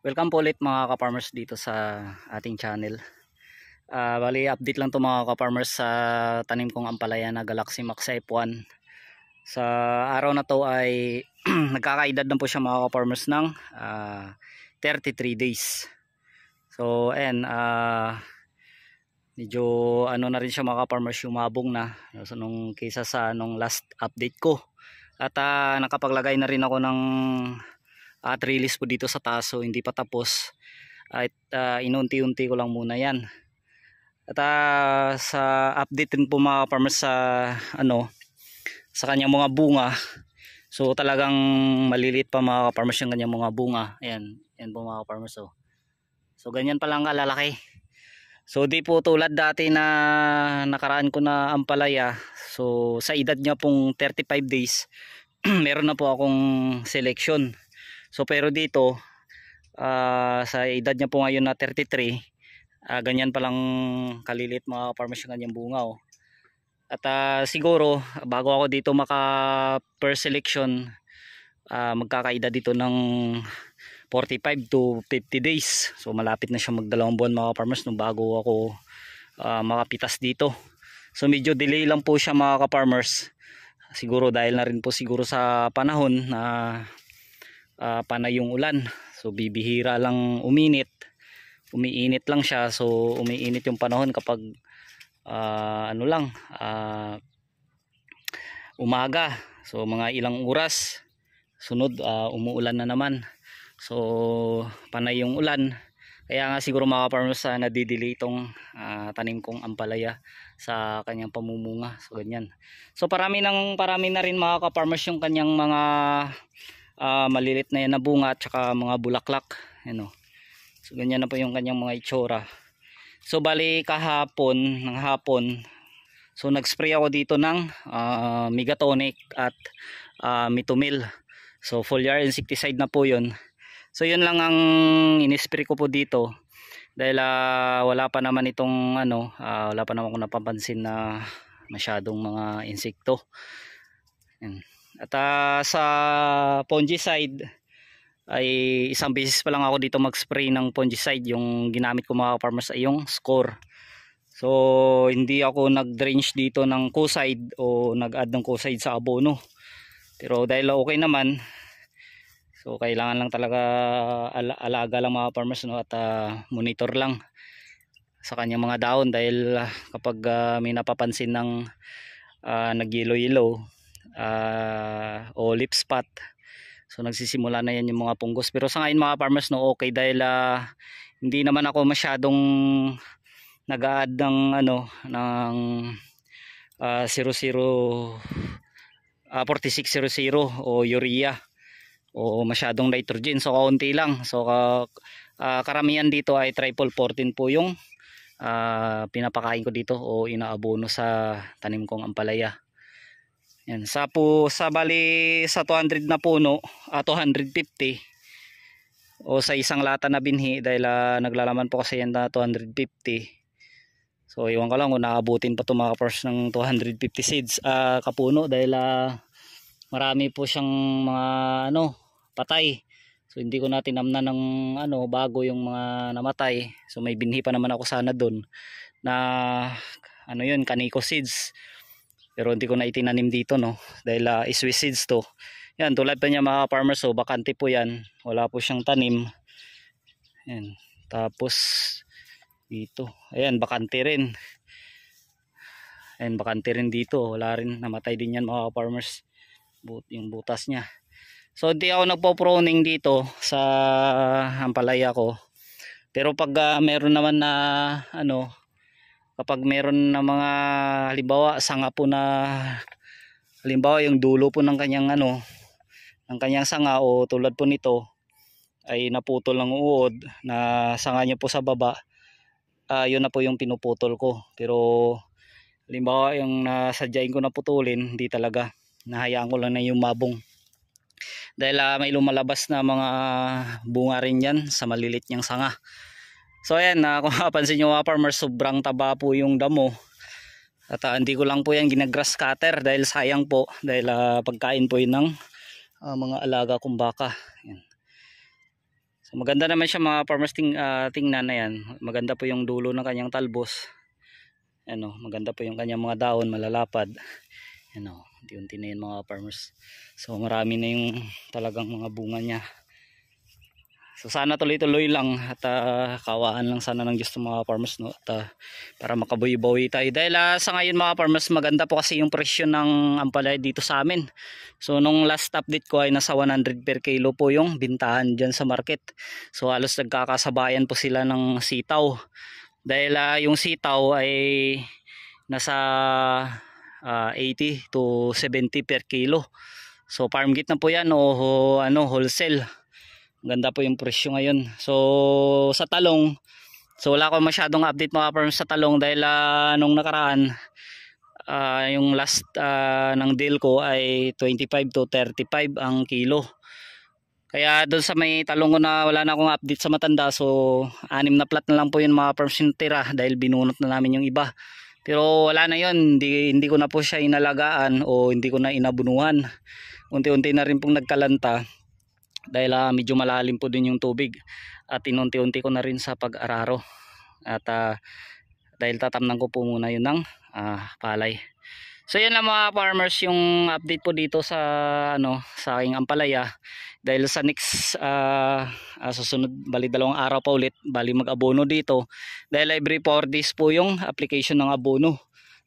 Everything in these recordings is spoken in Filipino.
Welcome po ulit mga ka-farmers dito sa ating channel. Bali update lang to mga ka-farmers sa tanim kong ampalaya na Galaxy Max F1. Sa araw na to ay nagkakaedad na po siya mga ka-farmers ng 33 days. So ayan, medyo ano na rin siya mga ka-farmers, yumabong na so, nung kaysa sa nung last update ko. At nakapaglagay na rin ako ng at release po dito sa taas, so hindi pa tapos at inunti-unti ko lang muna yan. At sa update din po mga farmers sa sa kanyang mga bunga, so talagang maliliit pa mga farmers yung kanyang mga bunga. Ayan, yan po mga farmers. So ganyan pa lang kalalaki. So di po tulad dati na nakaraan ko na ampalaya, so sa edad niya pong 35 days meron na po akong selection. So pero dito sa edad niya po ngayon na 33, ganyan pa lang kalilit mga farmers yung kanyang bunga. At siguro bago ako dito maka per selection, magkakaedad dito ng 45 to 50 days. So malapit na siya magdalawang buwan mga farmers nung bago ako makapitas dito. So medyo delay lang po siya mga ka-farmers. Siguro dahil na rin po siguro sa panahon na panay yung ulan, so bibihira lang umiinit lang siya. So umiinit yung panahon kapag umaga, so mga ilang oras sunod umuulan na naman, so panay yung ulan. Kaya nga siguro mga farmers nadidelay itong tanim kong ampalaya sa kanyang pamumunga. So ganyan, so parami na rin mga ka-farmers yung kanyang mga malilit na yan na bunga at saka mga bulaklak, so ganyan na po yung kanyang mga itsura. So bali kahapon ng hapon, so nag-spray ako dito ng Megatonic at Mitomil, so foliar insecticide na po yun. So yun lang ang inispray ko po dito dahil wala pa naman itong wala pa naman ako napapansin na masyadong mga insekto. At sa fungicide ay isang beses pa lang ako dito mag-spray ng fungicide. Yung ginamit ko mga farmers ay yung Score. So hindi ako nag-drench dito ng Kocide o nag-add ng Kocide sa abono. Pero dahil okay naman, so kailangan lang talaga alaga lang mga farmers, at monitor lang sa kanyang mga dahon dahil kapag may napapansin ng nag-yellow o lip spot, so nagsisimula na yan yung mga punggos. Pero sa ngayon mga farmers okay dahil hindi naman ako masyadong nag-a-add ng ng 4600 o urea o masyadong nitrogen, so kaunti lang. So karamihan dito ay triple 14 po yung pinapakain ko dito o inaabono sa tanim kong ampalaya. Yan, sa bali sa 200 na puno, 250 o sa isang lata na binhi dahil naglalaman po kasi yan na 250. So iwan ko lang kung naabutin pa ito mga kapars ng 250 seeds kapuno dahil marami po siyang mga patay. So hindi ko na tinamnan ng bago yung mga namatay. So may binhi pa naman ako sana doon na yun, Kaniko seeds. Pero hindi ko na itinanim dito dahil Swiss seeds to. Yan, tulad pa niya mga farmers, so bakante po yan. Wala po siyang tanim. Yan. Tapos dito, ayan, bakante rin. Ayan, bakante rin dito. Wala rin, namatay din yan mga farmers. Yung butas niya. So hindi ako nagpo-pruning dito sa ampalaya ko. Pero pag meron naman na kapag meron na mga halimbawa sanga po na, halimbawa yung dulo po ng kanyang ng kanyang sanga o tulad po nito ay naputol ng uod na sanga niya po sa baba, yun na po yung pinuputol ko. Pero halimbawa yung nasadyain ko na putulin, hindi talaga, nahayaan ko lang na yung mabong dahil may lumalabas na mga bunga rin yan sa malilit niyang sanga. So ayan, kung mapapansin nyo mga farmers, sobrang taba po yung damo. At hindi ko lang po yan ginagrass cutter dahil sayang po, dahil pagkain po yun ng mga alaga kong baka. Ayan. So So maganda naman siya mga farmers, tingnan na yan. Maganda po yung dulo ng kanyang talbos. Ano, maganda po yung kanyang mga daon, malalapad. Ano, unti-unti na yun mga farmers. So marami na yung talagang mga bunga niya. So sana tuloy-tuloy lang at kawaan lang sana ng Diyos mga farmers, no? At para makabuhi-buhi tayo. Dahil sa ngayon mga farmers, maganda po kasi yung presyo ng ampalaya dito sa amin. So nung last update ko ay nasa 100 per kilo po yung bintahan dyan sa market. So halos nagkakasabayan po sila ng sitaw. Dahil yung sitaw ay nasa 80 to 70 per kilo. So farm gate na po yan o ano, wholesale. Ganda po yung presyo ngayon. So sa talong, so wala ko masyadong update mga farmers sa talong dahil nung nakaraan yung last ng deal ko ay 25 to 35 ang kilo. Kaya doon sa may talong ko na wala na akong update sa matanda, so 6 na plat na lang po yun mga farmers yung tira dahil binunot na namin yung iba. Pero wala na yun, hindi ko na po siya inalagaan o hindi ko na inabunuhan. Unti-unti na rin pong nagkalanta dahil medyo malalim po din yung tubig at inunti-unti ko na rin sa pag-araro at dahil tatamnan ko po muna yun ng palay. So yan lang mga farmers yung update po dito sa sa aking ampalaya. Dahil sa next susunod bali 2 araw pa ulit bali mag-abono dito dahil every 4 days po yung application ng abono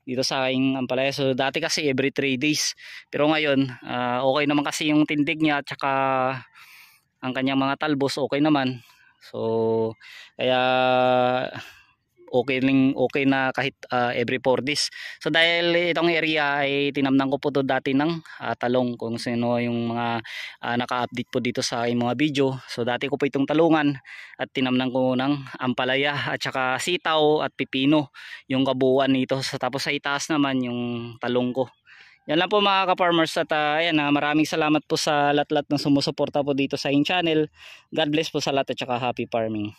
dito sa aking ampalaya. So dati kasi every 3 days, pero ngayon okay naman kasi yung tindig niya at saka ang kanyang mga talbos okay naman. So kaya okay na kahit every 4 days. So dahil itong area ay tinamnan ko po to dati ng talong, kung sino yung mga naka-update po dito sa aking mga video. So dati ko po itong talungan at tinamnan ko ng ampalaya at saka sitaw at pipino yung kabuuan nito. So, tapos sa itaas naman yung talong ko. Yan lang po mga ka-farmers at ayan, maraming salamat po sa lahat-lahat ng sumusuporta po dito sa aking channel. God bless po sa lahat at saka happy farming.